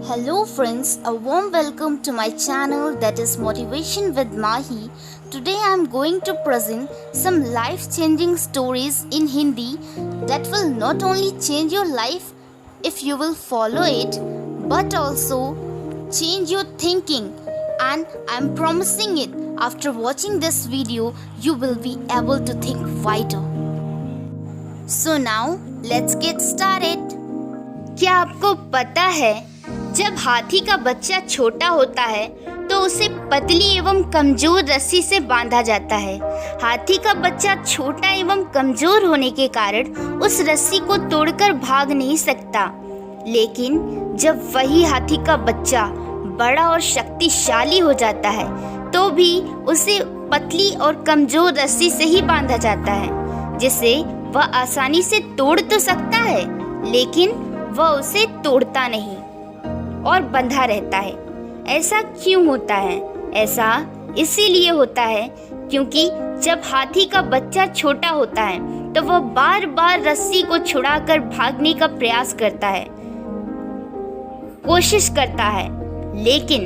Hello friends, a warm welcome to my channel that is Motivation with Mahi. Today I am going to present some life-changing stories in Hindi that will not only change your life if you will follow it, but also change your thinking, and I am promising it, after watching this video you will be able to think wider. So now let's get started. क्या आपको पता है जब हाथी का बच्चा छोटा होता है तो उसे पतली एवं कमजोर रस्सी से बांधा जाता है। हाथी का बच्चा छोटा एवं कमजोर होने के कारण उस रस्सी को तोड़कर भाग नहीं सकता, लेकिन जब वही हाथी का बच्चा बड़ा और शक्तिशाली हो जाता है तो भी उसे पतली और कमजोर रस्सी से ही बांधा जाता है, जिसे वह आसानी से तोड़ तो सकता है लेकिन वह उसे तोड़ता नहीं और बंधा रहता है। ऐसा क्यों होता है? ऐसा इसीलिए होता है क्योंकि जब हाथी का बच्चा छोटा होता है तो वह बार बार रस्सी को छुड़ाकर भागने का प्रयास करता है, कोशिश करता है, लेकिन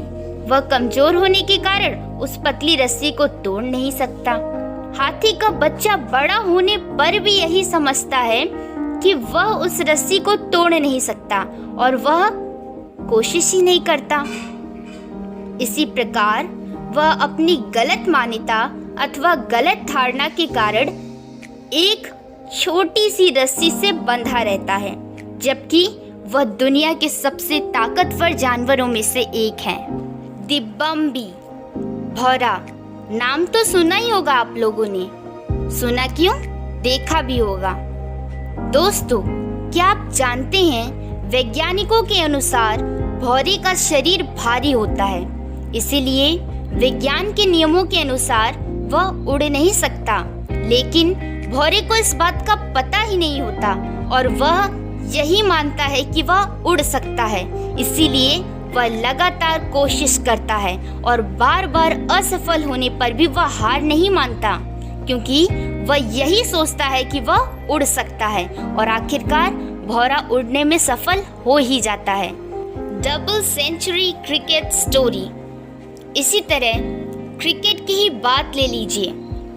वह कमजोर होने के कारण उस पतली रस्सी को तोड़ नहीं सकता। हाथी का बच्चा बड़ा होने पर भी यही समझता है कि वह उस रस्सी को तोड़ नहीं सकता और वह कोशिश ही नहीं करता। इसी प्रकार वह अपनी गलत मान्यता अथवा गलत धारणा के कारण एक छोटी सी रस्सी से बंधा रहता है, जबकि वह दुनिया के सबसे ताकतवर जानवरों में से एक है। दिब्बम्बी, भौरा, नाम तो सुना ही होगा आप लोगों ने। सुना क्यों? देखा भी होगा। दोस्तों, क्या आप जानते हैं वैज्ञानिकों के अनुसार भौरे का शरीर भारी होता है, इसीलिए विज्ञान के नियमों के अनुसार वह उड़ नहीं सकता, लेकिन भौरे को इस बात का पता ही नहीं होता और वह यही मानता है कि वह उड़ सकता है। इसीलिए वह लगातार कोशिश करता है और बार बार असफल होने पर भी वह हार नहीं मानता, क्योंकि वह यही सोचता है कि वह उड़ सकता है और आखिरकार भौरा उड़ने में सफल हो ही जाता है। Double century cricket story. इसी तरह क्रिकेट की ही बात ले लीजिए।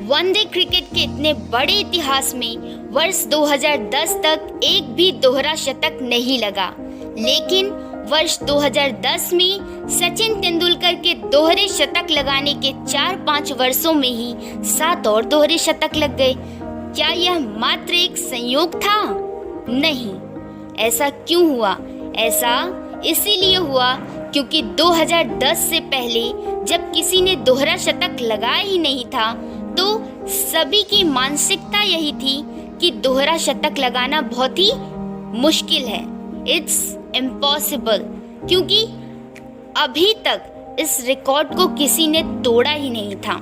वनडे क्रिकेट के इतने बड़े इतिहास में वर्ष 2010 तक एक भी दोहरा शतक नहीं लगा, लेकिन वर्ष 2010 में सचिन तेंदुलकर के दोहरे शतक लगाने के 4-5 वर्षों में ही 7 और दोहरे शतक लग गए। क्या यह मात्र एक संयोग था? नहीं। ऐसा क्यों हुआ? ऐसा इसीलिए हुआ क्योंकि 2010 से पहले जब किसी ने दोहरा शतक लगाया ही नहीं था तो सभी की मानसिकता यही थी कि दोहरा शतक लगाना बहुत ही मुश्किल है, इट्स इम्पॉसिबल, क्योंकि अभी तक इस रिकॉर्ड को किसी ने तोड़ा ही नहीं था,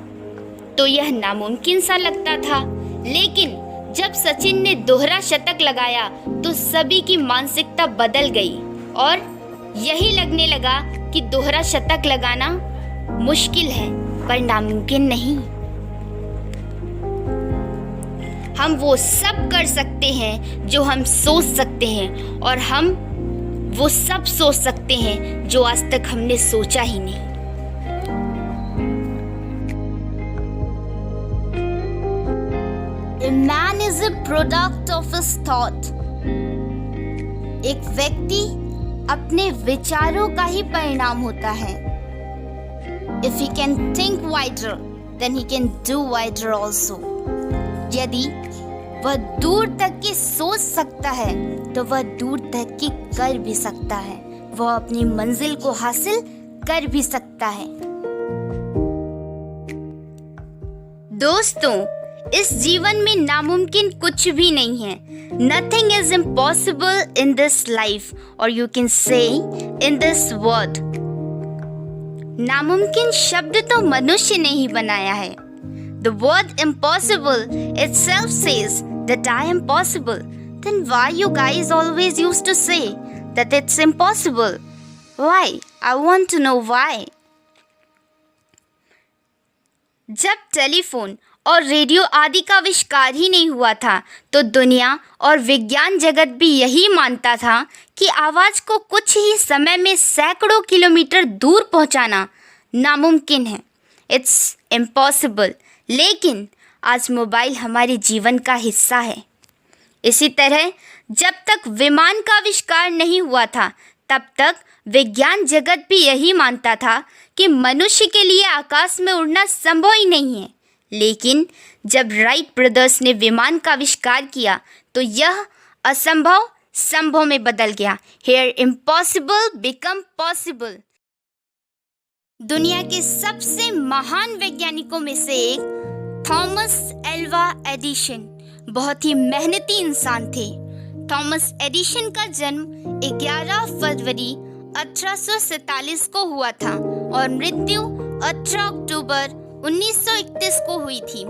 तो यह नामुमकिन सा लगता था। लेकिन जब सचिन ने दोहरा शतक लगाया तो सभी की मानसिकता बदल गई और यही लगने लगा कि दोहरा शतक लगाना मुश्किल है पर नामुमकिन नहीं। हम वो सब कर सकते हैं जो हम सोच सकते हैं और हम वो सब सोच सकते हैं जो आज तक हमने सोचा ही नहीं। A man is a product of his thought. एक व्यक्ति अपने विचारों का ही परिणाम होता है। If he can think wider, then he can do wider also. यदि वह दूर तक की सोच सकता है तो वह दूर तक की कर भी सकता है, वह अपनी मंजिल को हासिल कर भी सकता है। दोस्तों, इस जीवन में नामुमकिन कुछ भी नहीं है। Nothing is impossible in this life, or you can say in this world. नामुमकिन शब्द तो मनुष्य ने ही बनाया है। The word impossible itself says that I am possible. Then why you guys always used to say that it's impossible? Why? I want to know why. जब telephone और radio आदि का आविष्कार ही नहीं हुआ था तो दुनिया और विज्ञान जगत भी यही मानता था कि आवाज़ को कुछ ही समय में सैकड़ों किलोमीटर दूर पहुंचाना नामुमकिन है। It's impossible. लेकिन आज मोबाइल हमारे जीवन का हिस्सा है। इसी तरह जब तक विमान का आविष्कार नहीं हुआ था तब तक विज्ञान जगत भी यही मानता था कि मनुष्य के लिए आकाश में उड़ना संभव ही नहीं है। लेकिन जब राइट ब्रदर्स ने विमान का आविष्कार किया तो यह असंभव संभव में बदल गया। Here impossible become possible. दुनिया के सबसे महान वैज्ञानिकों में से एक थॉमस एल्वा एडिसन बहुत ही मेहनती इंसान थे। थॉमस एडिसन का जन्म 11 फरवरी 1847 को हुआ था और मृत्यु 18 अक्टूबर 1931 को हुई थी।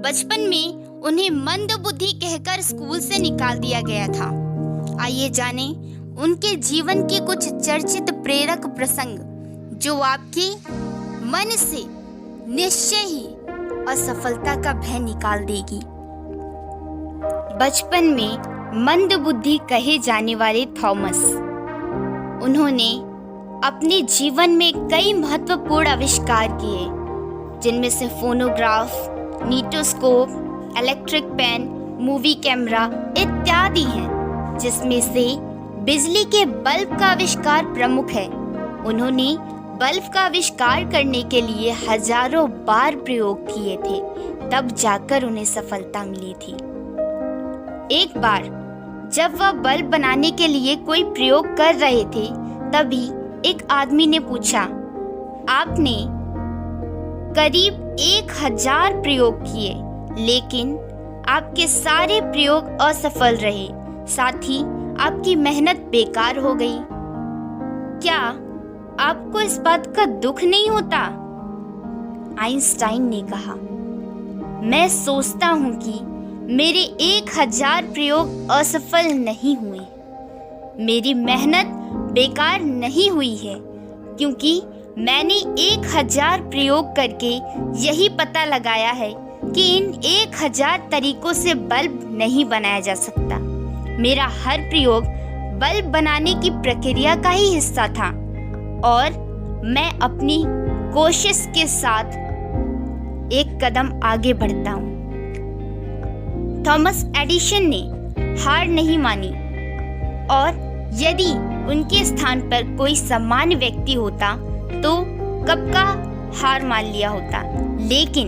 बचपन में उन्हें मंदबुद्धि कहकर स्कूल से निकाल दिया गया था। आइए जानें उनके जीवन के कुछ चर्चित प्रेरक प्रसंग जो आपके मन से निश्चय ही असफलता का भय निकाल देगी। बचपन में मंदबुद्धि कहे जाने वाले थॉमस, उन्होंने अपने जीवन में कई महत्वपूर्ण आविष्कार किए जिनमें से phonograph, kinetoscope, electric pen, movie camera इत्यादि हैं, जिसमें से बिजली के बल्ब का आविष्कार प्रमुख है। उन्होंने बल्ब का आविष्कार करने के लिए हजारों बार प्रयोग किए थे, तब जाकर उन्हें सफलता मिली थी। एक बार जब वह बल्ब बनाने के लिए कोई प्रयोग कर रहे थे तभी एक आदमी ने पूछा, आपने करीब 1000 प्रयोग किए लेकिन आपके सारे प्रयोग असफल रहे, साथ ही आपकी मेहनत बेकार हो गई। क्या आपको इस बात का दुख नहीं होता? आइंस्टाइन ने कहा, मैं सोचता हूं कि मेरे 1000 प्रयोग असफल नहीं हुए। मेरी मेहनत बेकार नहीं हुई है क्योंकि मैंने 1000 प्रयोग करके यही पता लगाया है कि इन 1000 तरीकों से बल्ब नहीं बनाया जा सकता। मेरा हर प्रयोग बल्ब बनाने की प्रक्रिया का ही हिस्सा था और मैं अपनी कोशिश के साथ एक कदम आगे बढ़ता हूँ। थॉमस एडिसन ने हार नहीं मानी और यदि उनके स्थान पर कोई सामान्य व्यक्ति होता तो कब का हार मान लिया होता। लेकिन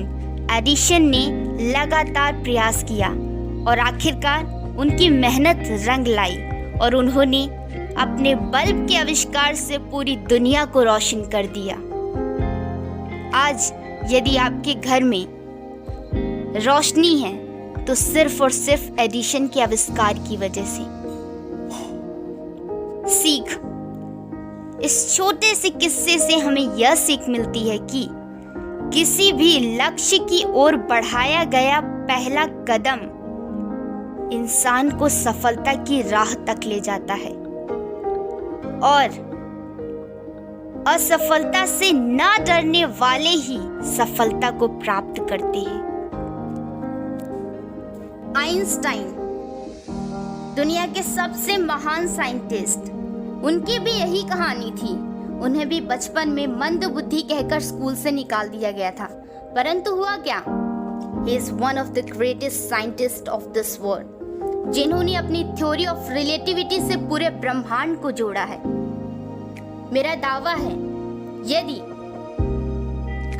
एडिसन ने लगातार प्रयास किया और आखिरकार उनकी मेहनत रंग लाई और उन्होंने अपने बल्ब के आविष्कार से पूरी दुनिया को रोशन कर दिया। आज यदि आपके घर में रोशनी है तो सिर्फ और सिर्फ एडिसन के आविष्कार की वजह से। सीख, इस छोटे से किस्से से हमें यह सीख मिलती है कि किसी भी लक्ष्य की ओर बढ़ाया गया पहला कदम इंसान को सफलता की राह तक ले जाता है और असफलता से ना डरने वाले ही सफलता को प्राप्त करते हैं। आइंस्टाइन, दुनिया के सबसे महान साइंटिस्ट, उनकी भी यही कहानी थी। उन्हें भी बचपन में मंदबुद्धि कहकर स्कूल से निकाल दिया गया था, परंतु हुआ क्या? He is one of the greatest scientists of this world, जिन्होंने अपनी थ्योरी ऑफ रिलेटिविटी से पूरे ब्रह्मांड को जोड़ा है। मेरा दावा है यदि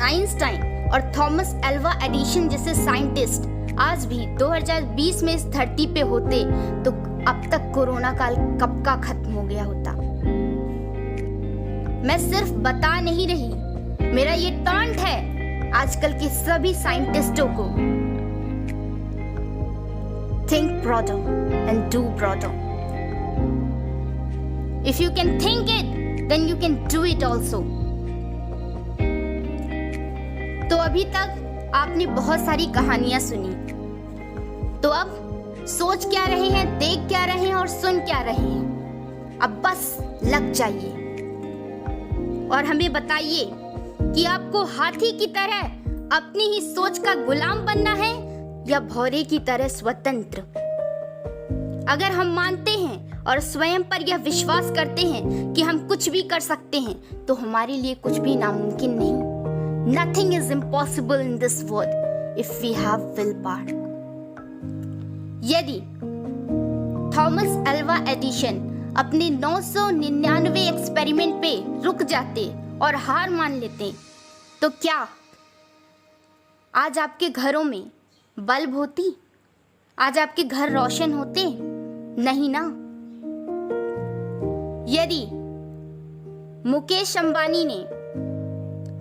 आइंस्टाइन और थॉमस एल्वा एडिसन जैसे साइंटिस्ट आज भी 2020 में इस धरती पे होते तो अब तक कोरोना काल कब का खत्म हो गया होता। मैं सिर्फ बता नहीं रही, मेरा ये टॉन्ट है आजकल के सभी साइंटिस्टों को। Think broader and do broader. If you can think it then you can do it also. तो अभी तक आपने बहुत सारी कहानियां सुनी, तो अब सोच क्या रहे हैं, देख क्या रहे हैं और सुन क्या रहे हैं? अब बस लग जाइए और हमें बताइए कि आपको हाथी की तरह अपनी ही सोच का गुलाम बनना है या भौरे की तरह स्वतंत्र? अगर हम मानते हैं और स्वयं पर यह विश्वास करते हैं कि हम कुछ भी कर सकते हैं, तो हमारे लिए कुछ भी नामुमकिन नहीं। Nothing is impossible in this world if we have willpower. यदि थॉमस अल्वा एडिशन अपने 999 एक्सपेरिमेंट पे रुक जाते और हार मान लेते, तो क्या आज आपके घरों में बल्ब होती? आज आपके घर रोशन होते? नहीं ना। यदि मुकेश अंबानी ने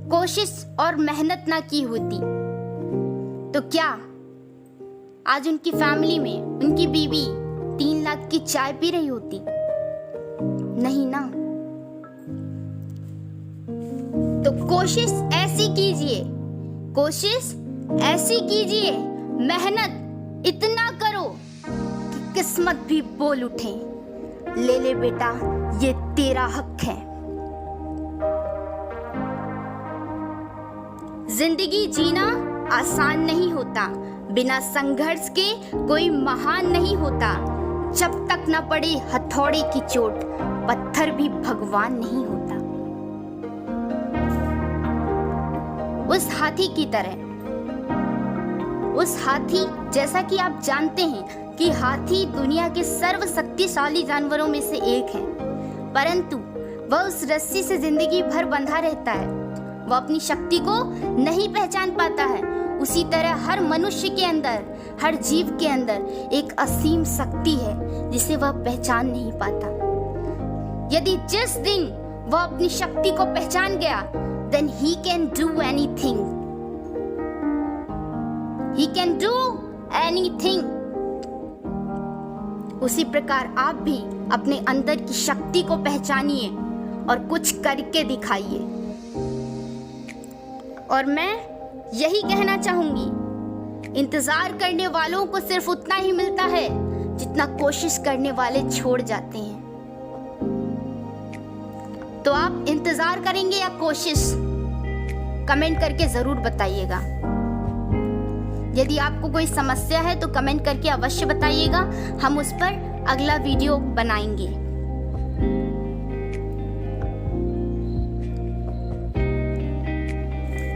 कोशिश और मेहनत ना की होती, तो क्या आज उनकी फैमिली में उनकी बीवी 3 लाख की चाय पी रही होती? नहीं ना। तो कोशिश ऐसी कीजिए, कोशिश ऐसी कीजिए, मेहनत इतना करो कि किस्मत भी बोल उठे, ले ले बेटा ये तेरा हक है। जिंदगी जीना आसान नहीं होता, बिना संघर्ष के कोई महान नहीं होता। जब तक न पड़े हथौड़े की चोट, पत्थर भी भगवान नहीं होता। उस हाथी की तरह, उस हाथी जैसा कि आप जानते हैं कि हाथी दुनिया के सर्वशक्तिशाली जानवरों में से एक है, परंतु वह उस रस्सी से जिंदगी भर बंधा रहता है। वह अपनी शक्ति को नहीं पहचान पाता है। उसी तरह हर मनुष्य के अंदर, हर जीव के अंदर एक असीम शक्ति है जिसे वह पहचान नहीं पाता। यदि जिस दिन वह अपनी शक्ति को पहचान गया, then he can do anything. He can do anything. उसी प्रकार आप भी अपने अंदर की शक्ति को पहचानिए और कुछ करके दिखाइए। और मैं यही कहना चाहूंगी, इंतजार करने वालों को सिर्फ उतना ही मिलता है जितना कोशिश करने वाले छोड़ जाते हैं। तो आप इंतजार करेंगे या कोशिश? कमेंट करके जरूर बताइएगा। यदि आपको कोई समस्या है तो कमेंट करके अवश्य बताइएगा, हम उस पर अगला वीडियो बनाएंगे।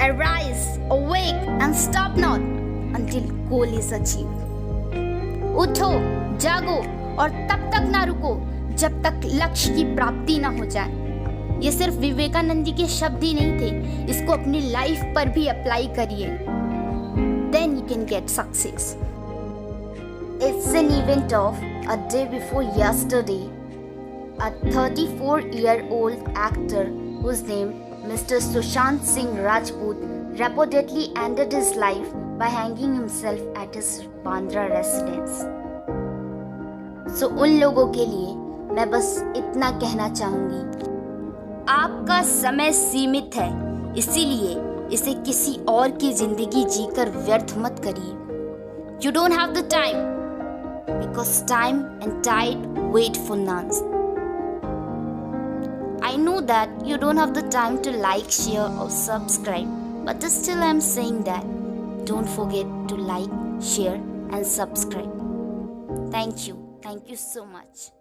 Arise, awake and stop not until goal is achieved. उठो, जागो और तब तक ना रुको जब तक लक्ष्य की प्राप्ति ना हो जाए। ये सिर्फ विवेकानंद जी के शब्द ही नहीं थे, इसको अपनी लाइफ पर भी अप्लाई करिए। Then you can get success. It's an event of a day before yesterday. A 34-year-old actor whose name Mr. Sushant Singh Rajput reportedly ended his life by hanging himself at his Bandra residence. So उन लोगों के लिए मैं बस इतना कहना चाहूंगी, आपका समय सीमित है, इसीलिए इसे किसी और की जिंदगी जीकर व्यर्थ मत करिए। You don't have the time because time and tide wait for none. I know that you don't have the time to like, share or subscribe, but still I'm saying that don't forget to like, share and subscribe. Thank you so much.